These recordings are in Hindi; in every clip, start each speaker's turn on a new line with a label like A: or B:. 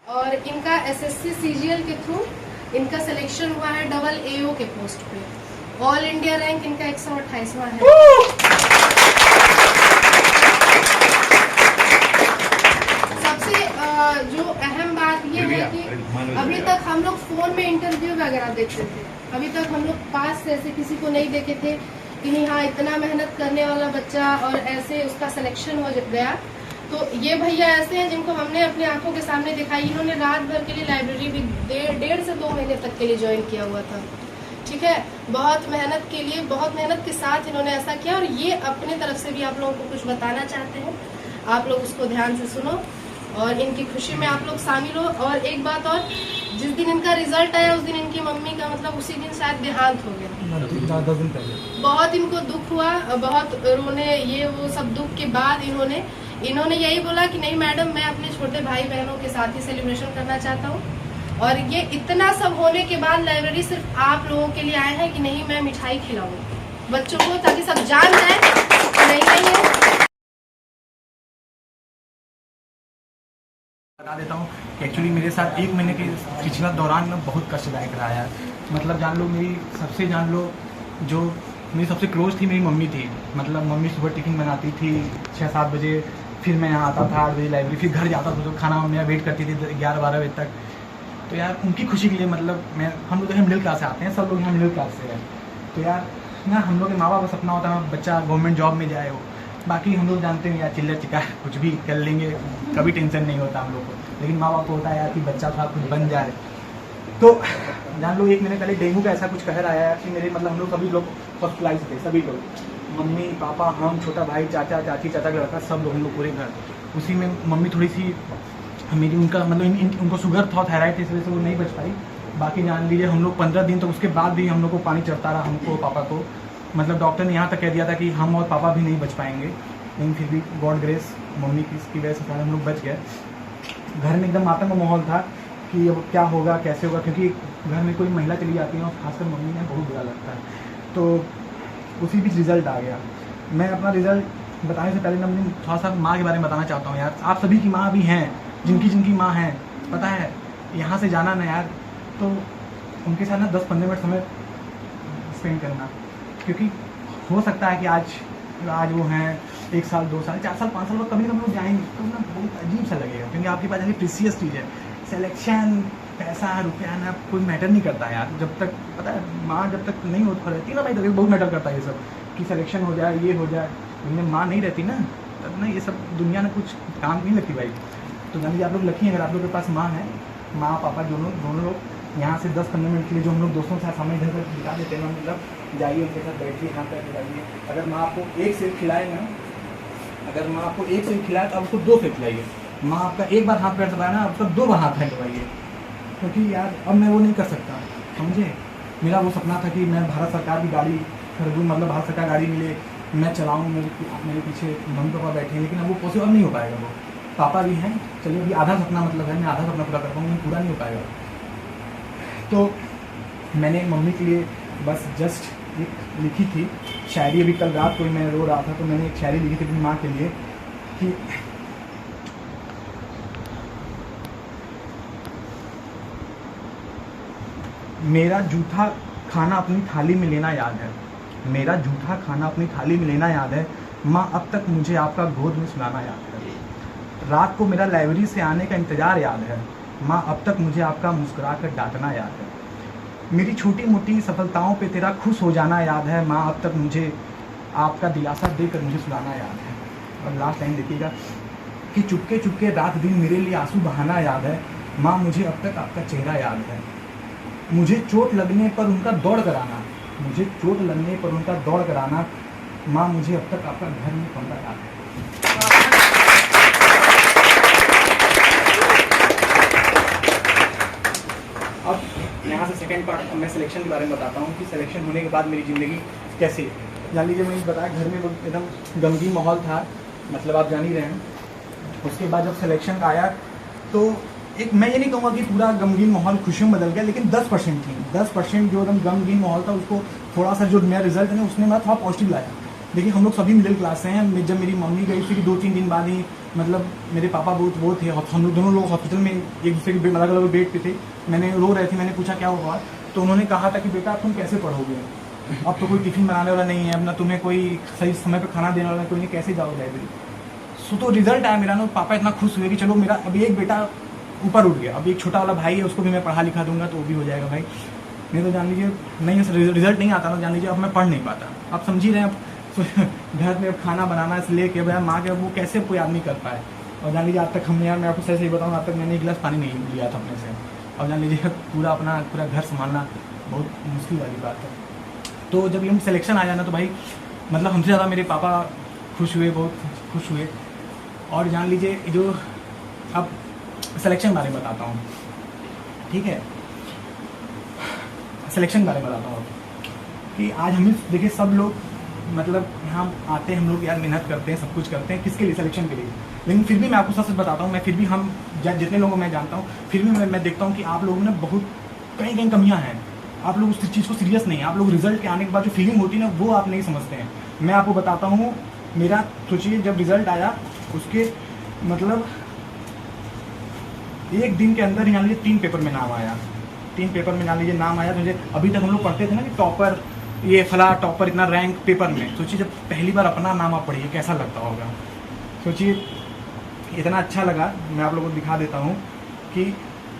A: और इनका एसएससी सीजीएल के थ्रू इनका सिलेक्शन हुआ है डबल एओ के पोस्ट पे। ऑल इंडिया रैंक इनका 128वां है। सबसे जो अहम बात ये है कि अभी तक हम लोग फोन में इंटरव्यू वगैरह देखते थे, अभी तक हम लोग पास से ऐसे किसी को नहीं देखे थे कि नहीं हाँ इतना मेहनत करने वाला बच्चा और ऐसे उसका सिलेक्शन हो गया। तो ये भैया ऐसे हैं जिनको हमने अपनी आंखों के सामने दिखाई। इन्होंने रात भर के लिए लाइब्रेरी भी 1.5 से 2 महीने तक के लिए ज्वाइन किया हुआ था। ठीक है, बहुत मेहनत के लिए, बहुत मेहनत के साथ इन्होंने ऐसा किया। और ये अपने तरफ से भी आप लोगों को कुछ बताना चाहते हैं, आप लोग उसको ध्यान से सुनो और इनकी खुशी में आप लोग शामिल हो। और एक बात और, जिस दिन इनका रिजल्ट आया उस दिन इनकी मम्मी का मतलब उसी दिन शायद देहांत हो गया।
B: 10 दिन पहले
A: बहुत इनको दुख हुआ, बहुत रोने, ये वो सब दुख के बाद इन्होंने यही बोला कि नहीं मैडम, मैं अपने छोटे भाई बहनों के साथ ही सेलिब्रेशन करना चाहता हूँ। और ये इतना सब होने के बाद लाइब्रेरी सिर्फ आप लोगों के लिए आए हैं कि नहीं मैं मिठाई खिलाऊं बच्चों को, ताकि सब जान जाए नहीं है।
B: बता देता हूँ कि एक्चुअली मेरे साथ 1 महीने के पिछला दौरान में बहुत कष्टदायक रहा है। मतलब जान लो जो मेरी सबसे क्लोज थी मेरी मम्मी थी। मतलब मम्मी सुबह टिफिन बनाती थी 6-7 बजे, फिर मैं यहाँ आता था 8 बजे लाइब्रेरी, फिर घर जाता था तो खाना मेरा वेट करती थी 11-12 बजे तक। तो यार उनकी खुशी के लिए मतलब हम लोग मिडिल क्लास से आते हैं, सब लोग यहाँ मिडिल क्लास से हैं। तो यार ना हम लोग के माँ बाप का सपना होता है बच्चा गवर्नमेंट जॉब में जाए हो। बाकी हम लोग जानते हैं यार चिल्ला चिका कुछ भी कर लेंगे, कभी टेंशन नहीं होता हम लोग को। लेकिन माँ बाप को होता है यार कि बच्चा था कुछ बन जाए। तो जान लो 1 महीने पहले डेंगू का ऐसा कुछ कहर आया है कि मेरे मतलब हम लोग सभी लोग हॉस्पिटलाइज थे, सभी लोग, मम्मी पापा, हम, छोटा भाई, चाचा चाची, चाचा का लड़का, सब लोग हम लोग पूरे घर। उसी में मम्मी थोड़ी सी मेरी उनका मतलब उनको शुगर था, थायराइड थी, इस वजह से वो नहीं बच पाई। बाकी जान लीजिए हम लोग 15 दिन, तो उसके बाद भी हम लोग को पानी चढ़ता रहा, हमको पापा को। मतलब डॉक्टर ने यहाँ तक कह दिया था कि हम और पापा भी नहीं बच पाएंगे। लेकिन फिर भी गॉड ग्रेस मम्मी की वजह से सारे हम लोग बच गए। घर में एकदम आतंक माहौल था कि अब क्या होगा कैसे होगा, क्योंकि घर में कोई महिला चली जाती है और खासकर मम्मी ने बहुत बुरा लगता है। तो उसी बीच रिज़ल्ट आ गया। मैं अपना रिज़ल्ट बताने से पहले मैं थोड़ा सा माँ के बारे में बताना चाहता हूँ। यार आप सभी की माँ भी हैं, जिनकी माँ हैं, पता है यहाँ से जाना ना यार, तो उनके साथ ना 10-15 मिनट समय स्पेंड करना। क्योंकि हो सकता है कि आज वो हैं 1 साल 2 साल 4 साल 5 साल बाद कभी ना कभी वो जाएंगे, तो ना बहुत अजीब सा लगेगा। क्योंकि आपके पास ऐसी प्रीसियस चीज़ है। सिलेक्शन, पैसा, रुपया ना कोई मैटर नहीं करता है यार। जब तक पता है माँ जब तक नहीं हो रहती ना भाई, तभी बहुत मैटर करता है ये सब कि सिलेक्शन हो जाए, ये हो जाए। लेकिन माँ नहीं रहती ना, तब ना ये सब दुनिया में कुछ काम नहीं लगती भाई। तो जान लीजिए आप लोग लकी हैं अगर आप लोग के पास माँ है। माँ पापा दोनों लोग यहाँ से 10-15 मिनट के लिए जो हम लोग दोस्तों के साथ समय इधर उधर बिता देते हैं, मतलब जाइए उनके साथ बैठिए, यहाँ पर खिलाइए। अगर माँ आपको 1 सेब खिलाए ना, अगर माँ आपको 1 सेब खिलाए तो आप उसको 2 सेब खिलाइए। माँ आपका 1 बार हाथ पैर दबाया ना, आपका 2 बार हाथ पैर दबाइए। क्योंकि यार अब मैं वो नहीं कर सकता, समझे। मेरा वो सपना था कि मैं भारत सरकार की गाड़ी खरीदूँ, मतलब भारत सरकार गाड़ी मिले, मैं चलाऊँ, मेरे पीछे मम्मी पापा बैठे। लेकिन अब वो पॉसिबल नहीं हो पाएगा। वो पापा भी हैं, चलिए अभी आधा सपना मतलब है, मैं आधा सपना पूरा कर पाऊँगा, पूरा नहीं हो पाएगा। तो मैंने मम्मी के लिए बस जस्ट एक लिखी थी शायरी। अभी कल रात को ही मैं रो रहा था तो मैंने एक शायरी लिखी थी अपनी माँ के लिए कि मेरा जूठा खाना अपनी थाली में लेना याद है, मेरा जूठा खाना अपनी थाली में लेना याद है। माँ अब तक मुझे आपका गोद में सुलाना याद है। रात को मेरा लाइब्रेरी से आने का इंतज़ार याद है। माँ अब तक मुझे आपका मुस्कुरा कर डांटना याद है। मेरी छोटी मोटी सफलताओं पे तेरा खुश हो जाना याद है। माँ अब तक मुझे आपका दिलासा देकर मुझे सुलाना याद है। और लास्ट लाइन देखिएगा कि चुपके चुपके रात दिन मेरे लिए आंसू बहाना याद है। माँ मुझे अब तक आपका चेहरा याद है। मुझे चोट लगने पर उनका दौड़ कर आना, मुझे चोट लगने पर उनका दौड़ कर आना। माँ मुझे अब तक आपका घर में कमरा याद है। अब यहाँ से सेकंड पार्ट मैं सिलेक्शन के बारे में बताता हूँ कि सिलेक्शन होने के बाद मेरी ज़िंदगी कैसे। जान लीजिए मैंने बताया घर में एकदम गमगीन माहौल था, मतलब आप जान ही रहे हैं। उसके बाद जब सिलेक्शन आया तो एक मैं ये नहीं कहूँगा कि पूरा गमगीन माहौल खुशियों में बदल गया, लेकिन 10% थी। 10% जो एकदम गमगीन माहौल था उसको थोड़ा सा जो मेरा रिजल्ट है ना उसने मेरा थोड़ा पॉजिटिव लाया। देखिए हम लोग सभी मिडिल क्लास से हैं। जब मेरी मम्मी गई थी 2-3 दिन बाद ही मतलब मेरे पापा बहुत वो थे, हम लोग दोनों लोग हॉस्पिटल में एक दूसरे के अलग अलग बेड पे थे। मैंने रो रहे थे, मैंने पूछा क्या हुआ, तो उन्होंने कहा था कि बेटा तुम कैसे पढ़ोगे, अब तो कोई टिफिन बनाने वाला नहीं है, अब ना तुम्हें कोई सही समय पे खाना देने वाला कोई नहीं, कैसे जाओ लाइब्रेरी। तो रिजल्ट आया मेरा ना, पापा इतना खुश हुए कि चलो मेरा अभी एक बेटा ऊपर उठ गया, अभी एक छोटा वाला भाई है उसको भी मैं पढ़ा लिखा दूंगा तो वो भी हो जाएगा भाई। नहीं तो जान लीजिए नहीं रिजल्ट नहीं आता ना, जान लीजिए अब मैं पढ़ नहीं पाता। आप समझ ही रहे हैं, अब घर में अब खाना बनाना से लेके भाई माँ के वो कैसे कोई आदमी कर पाए। और जान लीजिए आज तक हमने, यार मैं आपको सही बताऊँ, आज तक मैंने एक गिलास पानी नहीं लिया था अपने से। और जान लीजिए पूरा घर संभालना बहुत मुश्किल वाली बात है। तो जब ये सिलेक्शन आया ना तो भाई मतलब हमसे ज़्यादा मेरे पापा खुश हुए, बहुत खुश हुए। और जान लीजिए जो अब सिलेक्शन बारे में बताता हूँ, ठीक है, सिलेक्शन बारे में बताता हूँ कि आज हमें देखिए सब लोग मतलब यहाँ आते हैं, हम लोग यार मेहनत करते हैं, सब कुछ करते हैं किसके लिए, सिलेक्शन के लिए। लेकिन फिर भी मैं आपको सच बताता हूँ, मैं फिर भी हम जितने लोगों को मैं जानता हूँ फिर भी मैं देखता हूँ कि आप लोगों में बहुत कहीं कमियाँ हैं। आप लोग उस चीज़ को सीरियस नहीं है, आप लोग रिजल्ट के आने के बाद जो फीलिंग होती है ना वो आप नहीं समझते हैं। मैं आपको बताता हूँ, मेरा सोचिए जब रिजल्ट आया उसके मतलब एक दिन के अंदर ही मान लीजिए 3 पेपर में नाम आया, 3 पेपर में मान लीजिए नाम आया। मुझे अभी तक हम लोग पढ़ते थे ना कि टॉपर ये फला टॉपर इतना रैंक पेपर में, सोचिए जब पहली बार अपना नाम आप पढ़िए कैसा लगता होगा। सोचिए इतना अच्छा लगा। मैं आप लोगों को दिखा देता हूँ कि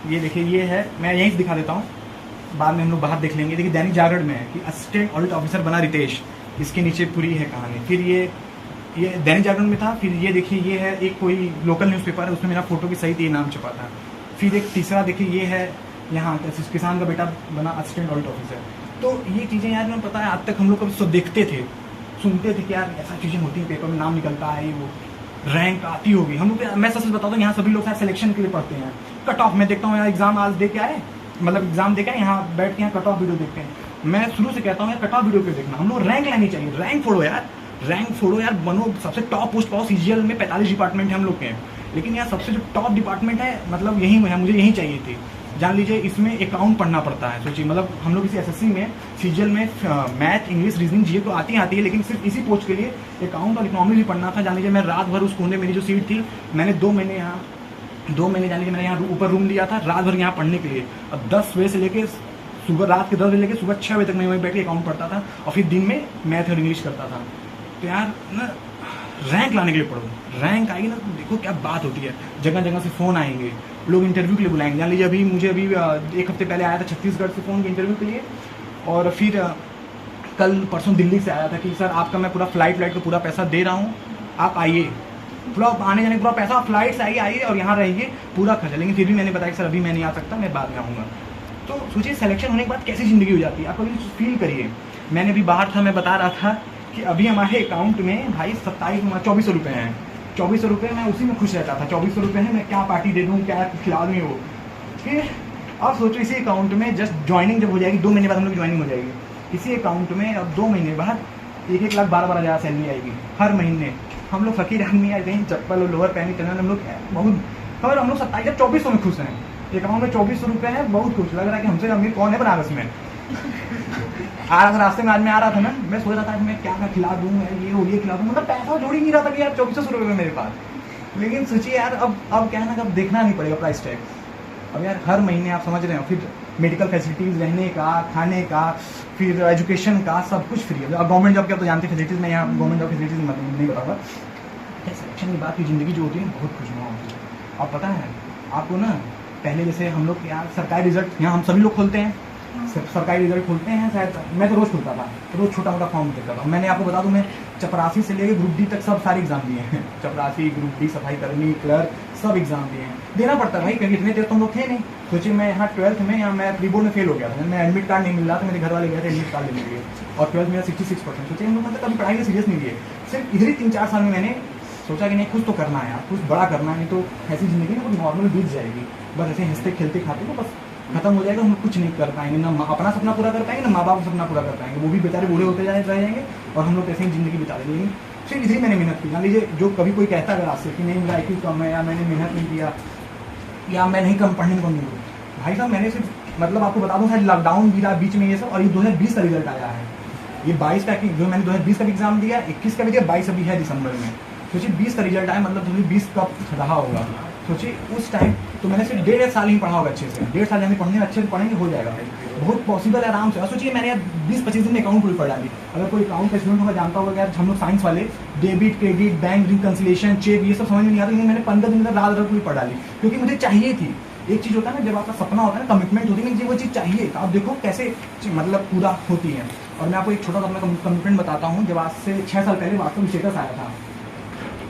B: ये देखिए, ये है, मैं यहीं से दिखा देता हूँ, बाद में हम लोग बाहर देख लेंगे। देखिए दैनिक जागरण में है कि असिस्टेंट ऑडिट ऑफिसर बना रितेश, इसके नीचे पूरी है कहानी। फिर ये दैनिक जागरण में था। फिर ये देखिए ये है एक कोई लोकल न्यूज़पेपर है, उसमें मेरा फोटो भी सही ये नाम छपा था। फिर एक तीसरा देखिए ये है यहाँ किसान का बेटा बना असिस्टेंट ऑडिट ऑफिसर। तो ये चीज़ें यार मैं पता है आज तक हम लोग कभी सब देखते थे, सुनते थे कि यार ऐसा चीज़ें होती हैं, पेपर में नाम निकलता है, वो रैंक आती होगी। हम लोग, मैं सच बताता हूँ, यहाँ सभी लोग शायद सिलेक्शन के लिए पढ़ते हैं। कट ऑफ मैं देखता हूँ, यहाँ एग्जाम आज दे के आए, मतलब एग्जाम दे के आए, यहाँ बैठ के यहाँ कट ऑफ वीडियो देखते हैं। मैं शुरू से कहता हूँ यार कट ऑफ वीडियो क्यों देखना, हम लोग रैंक लानी चाहिए, रैंक फोड़ो यार, रैंक फोड़ो यार, बनो सबसे टॉप पोस्ट पाओ। सीजीएल में 45 डिपार्टमेंट है हम लोग के, लेकिन यार सबसे जो टॉप डिपार्टमेंट है मतलब यही है, मुझे यही चाहिए थी। जान लीजिए इसमें अकाउंट पढ़ना पड़ता है, सोचिए मतलब हम लोग इसी एसएससी में सीजीएल में मैथ, इंग्लिश, रीजनिंग, जीए तो आती है, लेकिन सिर्फ इसी पोस्ट के लिए अकाउंट और इकोनॉमी भी पढ़ना था। जान लीजिए मैं रात भर उस कोने, मेरी जो सीट थी, मैंने 2 महीने यहाँ 2 महीने जान लीजिए मैंने यहाँ ऊपर रूम लिया था रात भर यहाँ पढ़ने के लिए। अब 10 बजे से लेके सुबह, रात के 10 बजे लेके सुबह 6 बजे तक मैं वहीं बैठ के अकाउंट पढ़ता था, और फिर दिन में मैथ और इंग्लिश करता था। तो यार ना रैंक लाने के लिए पढ़ो, रैंक आएगी ना तो देखो क्या बात होती है। जगह जगह से फ़ोन आएंगे, लोग इंटरव्यू के लिए बुलाएंगे। जान लीजिए मुझे अभी 1 हफ्ते पहले आया था छत्तीसगढ़ से फ़ोन इंटरव्यू के लिए, और फिर कल परसों दिल्ली से आया था कि सर आपका मैं पूरा फ्लाइट का पूरा पैसा दे रहा हूँ, आप आइए, पूरा आने जाने का पूरा पैसा, फ्लाइट से आइए और यहाँ रहिए, पूरा खर्चा। लेकिन फिर भी मैंने बताया कि सर अभी मैं नहीं आ सकता, मैं बाद में आऊँगा। तो सोचिए सिलेक्शन होने के बाद कैसी ज़िंदगी हो जाती है, आप अभी फील करिए। मैंने अभी बाहर था, मैं बता रहा था कि अभी हमारे अकाउंट में भाई 2400 रुपये हैं, 2400 रुपये, मैं उसी में खुश रहता था। 2400 रुपये है, मैं क्या पार्टी दे दूँ, क्या खिला दूँ वो। फिर अब सोचो इसी अकाउंट में जस्ट ज्वाइनिंग जब हो जाएगी, 2 महीने बाद हम लोग ज्वाइनिंग हो जाएगी इसी अकाउंट में, अब 2 महीने बाद 1,12,12,000 सैलरी आएगी हर महीने। हम लोग फकीर आदमी आए थे, चप्पल और लोअर पहने चलने, हम लोग बहुत, और हम लोग 2400 में खुश हैं। अकाउंट में 2400 रुपये है, बहुत खुश लग रहा है कि हमसे अमीर कौन है बनारस में। आ रहा था रास्ते में, आज मैं आ रहा था ना, मैं सोच रहा था कि मैं क्या खिला दूँ, ये खिला दूँ, मतलब पैसा जोड़ ही नहीं रहा था कि यार 2400 रुपये मेरे पास। लेकिन सोचिए यार अब क्या है ना, अब देखना नहीं पड़ेगा प्राइस टैग। अब यार हर महीने आप समझ रहे हो, फिर मेडिकल फैसिलिटीज़, रहने का, खाने का, फिर एजुकेशन का, सब कुछ फ्री है। अब गवर्नमेंट जॉब के आप तो जानते हैं फैसिलिटीज़, मैं यहाँ गवर्नमेंट जॉब फैसिलिटीज़ मतलब नहीं बताऊँगा। क्या सिलेक्शन के बाद की ज़िंदगी जो होती है बहुत खुशनुमा होती है। अब पता है आपको ना, पहले जैसे हम लोग यार सरकारी रिजल्ट यहाँ हम सभी लोग खोलते हैं, सरकारी रिजल्ट खोलते हैं, शायद मैं तो रोज़ खोलता था, रोज़ छोटा मोटा फॉर्म देता था। मैंने आपको बता दूं, मैं चपरासी से लेकर ग्रुप डी तक सब सारे एग्जाम दिए हैं, चपरासी, ग्रुप डी, सफाई कर्मी, क्लर्क, सब एग्जाम दिए हैं। देना पड़ता भाई, क्योंकि इतने देर तो हम लोग थे नहीं। सोचिए मैं यहाँ 12th में, यहाँ मैं प्री बोर्ड में फेल हो गया था, मैं एडमिट कार्ड नहीं मिल रहा था, मेरे घर वाले गए थे एडमिट कार्ड लेने के लिए, और 12th मेरा 66%। सोचिए हम लोग मतलब कभी पढ़ाई में सीरियस नहीं लिए। सिर्फ इधर ही 3-4 साल में मैंने सोचा कि नहीं कुछ तो करना है यार, कुछ बड़ा करना है, नहीं तो ऐसी ज़िंदगी ना कुछ नॉर्मल बीत जाएगी, बस ऐसे हंसते खेलते खाते तो बस खत्म हो जाएगा। हम कुछ नहीं कर पाएंगे, ना अपना सपना पूरा कर पाएंगे, ना माँ बाप का सपना पूरा कर पाएंगे, वो भी बेचारे बूढ़े होते रह जाएंगे, और हम लोग ऐसे ही ज़िंदगी बिता देंगे। फिर इधर ही मैंने मेहनत की। मान लीजिए जो कभी कोई कहता है आपसे कि नहीं मेरा IQ कम है, या मैंने मेहनत नहीं किया, या मैं नहीं कम पढ़ने को नहीं, भाई साहब मैंने सिर्फ मतलब आपको बता दूँ, शायद लॉकडाउन भी बीच में ये सब, और ये 2020 का रिजल्ट आया है। ये 22 का जो मैंने 2020 का भी एग्जाम दिया, 21 का भी दिया, 22 अभी है दिसंबर में। सोचिए 20 का रिजल्ट आया, मतलब तुम्हें 20 कब रहा होगा, सोचिए उस टाइम। तो मैंने सिर्फ 1.5 साल ही पढ़ा होगा अच्छे से, 1.5 साल यानी पढ़ने अच्छे से पढ़ेंगे हो जाएगा भाई, बहुत पॉसिबल है आराम से। और सोचिए मैंने यार 20-25 दिन में अकाउंट पूरी पढ़ डाली। अगर कोई अकाउंट का स्टूडेंट होगा जानता होगा यार, हम लोग साइंस वाले debit credit bank reconciliation check ये सब समझ में नहीं आता, मैंने 15 दिन में रात रात पूरी पढ़ डाली, क्योंकि मुझे चाहिए थी। एक चीज़ होता है ना, जब आपका सपना होता है ना, कमिटमेंट होती है, मुझे वो चीज़ चाहिए। तो आप देखो कैसे मतलब पूरा होती है। और मैं आपको एक छोटा सा अपना कमिटमेंट बताता हूँ। जब आज से 6 साल पहले व्हाट्सएप स्टेटस आया था,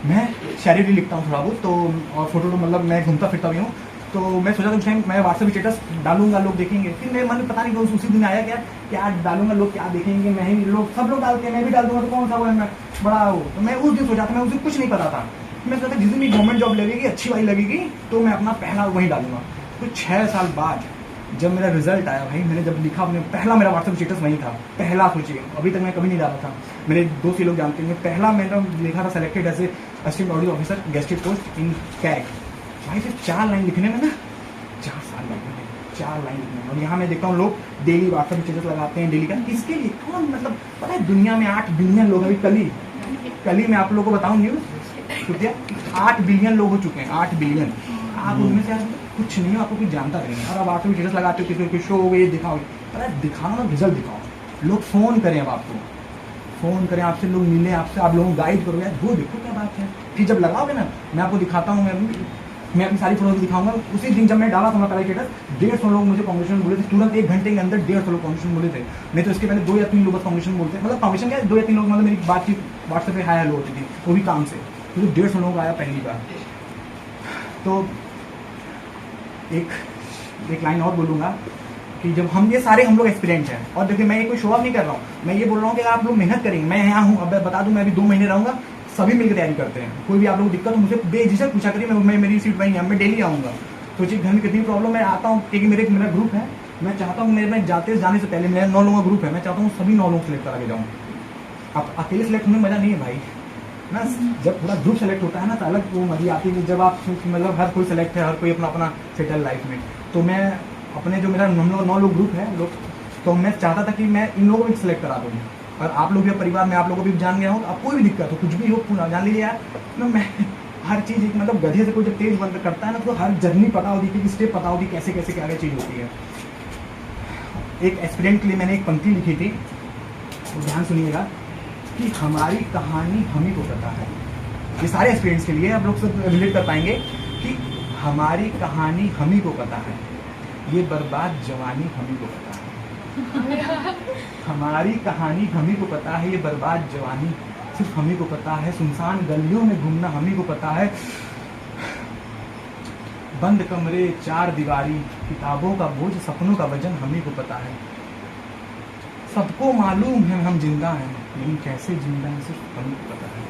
B: मैं शायरी भी लिखता हूँ थोड़ा बहुत, तो और फोटो तो मतलब मैं घूमता फिरता भी हूँ, तो मैं सोचा था उस टाइम मैं व्हाट्सएप स्टेटस डालूंगा, लोग देखेंगे। फिर मेरे मन में पता नहीं उसी दिन आया क्या डालूंगा, लोग क्या देखेंगे, मैं ही लोग सब लोग डालते हैं, मैं भी डाल दूंगा, तो कौन सा वो है मैं बड़ा हो। तो मैं उस दिन सोचा था, मैं उस दिन कुछ नहीं पता था, मैं सोचा जिस दिन भी गवर्नमेंट जॉब लगेगी अच्छी वाली लगेगी तो मैं अपना पहला वहीं डालूंगा। तो 6 साल बाद जब मेरा रिजल्ट आया भाई, मैंने जब लिखा अपने पहला मेरा व्हाट्सएप स्टेटस वहीं था, पहला। सोचिए अभी तक मैं कभी नहीं डाला था, मेरे दोस्त लोग जानते हैं, पहला मैंने लिखा था selected as a assistant audio officer gazetted post in CAG. भाई सिर्फ 4 लाइन लिखने में ना 4 साल लगे, 4 लाइन लिखने में। और यहाँ मैं देखता हूँ लोग डेली व्हाट्सएप स्टेटस लगाते हैं डेली का, किसके लिए, कौन, मतलब पता है दुनिया में 8 बिलियन लोग, अभी कल ही मैं आप लोगों को बताऊँ न्यूज़, 8 बिलियन लोग हो चुके हैं, 8 बिलियन। आप उनमें से कुछ नहीं हो, आपको कुछ जानता नहीं। और आप व्हाट्सएप स्टेटस लगाते हो, किसी को शो हो गई दिखाओगे, अरे दिखाओ ना, रिजल्ट दिखाओ, लोग फ़ोन करें, अब आपको फ़ोन करें, आपसे लोग मिलें, आपसे आप लोगों को गाइड करो, यार वो देखो क्या बात है। फिर जब लगाओगे ना, मैं आपको दिखाता हूँ, मैं अपनी सारी फोटोज दिखाऊंगा। उसी दिन जब मैं डाला था मैं पहला स्टेटस, 150 लोग मुझे कांग्रेचुलेशन बोले थे, तुरंत 1 घंटे के अंदर 150 लोग कांग्रेचुलेशन बोले थे। नहीं तो इसके पहले 2 या 3 लोग बस कांग्रेचुलेशन बोलते हैं, मतलब कांग्रेचुलेशन क्या, 2 या 3 लोग, मतलब मेरी बातचीत व्हाट्सएप पे हाय हेलो होती थी, वो भी काम से। तो 150 लोग आया पहली बार। तो एक लाइन और बोलूँगा कि जब हम ये सारे हम लोग एक्सपीरियंस हैं, और देखिए मैं ये कोई शो ऑफ नहीं कर रहा हूँ, मैं ये बोल रहा हूँ कि आप लोग मेहनत करेंगे, मैं यहाँ हूँ, अब बता दूँ मैं अभी 2 महीने रहूँगा, सभी मिलकर तैयारी करते हैं। कोई भी आप लोग को दिक्कत हो मुझे बेझिझक पूछा करिए, मैं मेरी सीट वहीं है, मैं डेली आऊँगा। सोचिए घर में कितनी प्रॉब्लम, मैं आता हूँ क्योंकि मेरा ग्रुप है, मैं चाहता हूँ मेरे में जाने से पहले मेरा 9 लोगों का ग्रुप है, मैं चाहता हूँ सभी 9 लोग सेलेक्ट करा के जाऊँ। अब अकेले सेलेक्ट होने में मज़ा नहीं है भाई ना, जब पूरा ग्रुप सेलेक्ट होता है ना तो अलग वो मज़ा आती है, जब आप मतलब हर कोई सेलेक्ट है, हर कोई अपना अपना सेटल लाइफ में। तो मैं अपने जो मेरा 9 लोग ग्रुप है लोग, तो मैं चाहता था कि मैं इन लोगों को भी सेलेक्ट करा दूँ। और आप लोग भी परिवार में आप लोगों को भी जान गया हूँ, अब कोई भी दिक्कत हो कुछ भी हो पूरा जान लीजिए यार, मैं हर चीज़ एक मतलब गधे से कोई जब तेज बंद करता है ना, तो हर जर्नी पता होती है कि स्टेप पता होती है कैसे कैसे क्या चीज़ होती है। एक एक्सपीरियंस के लिए मैंने एक पंक्ति लिखी थी, तो ध्यान सुनिएगा कि हमारी कहानी हम ही को पता है। ये सारे एक्सपीरियंस के लिए आप लोग सब रिलेट कर पाएंगे कि हमारी कहानी हम ही को पता है, ये बर्बाद जवानी हम ही को पता है। हमारी कहानी हम ही को पता है, ये बर्बाद जवानी सिर्फ हम ही को पता है, सुनसान गलियों में घूमना हम ही को पता है, बंद कमरे 4 दीवारी, किताबों का बोझ सपनों का वजन हम ही को पता है। सबको मालूम है हम जिंदा हैं, लेकिन कैसे जिंदा हैं सिर्फ हम ही को पता है।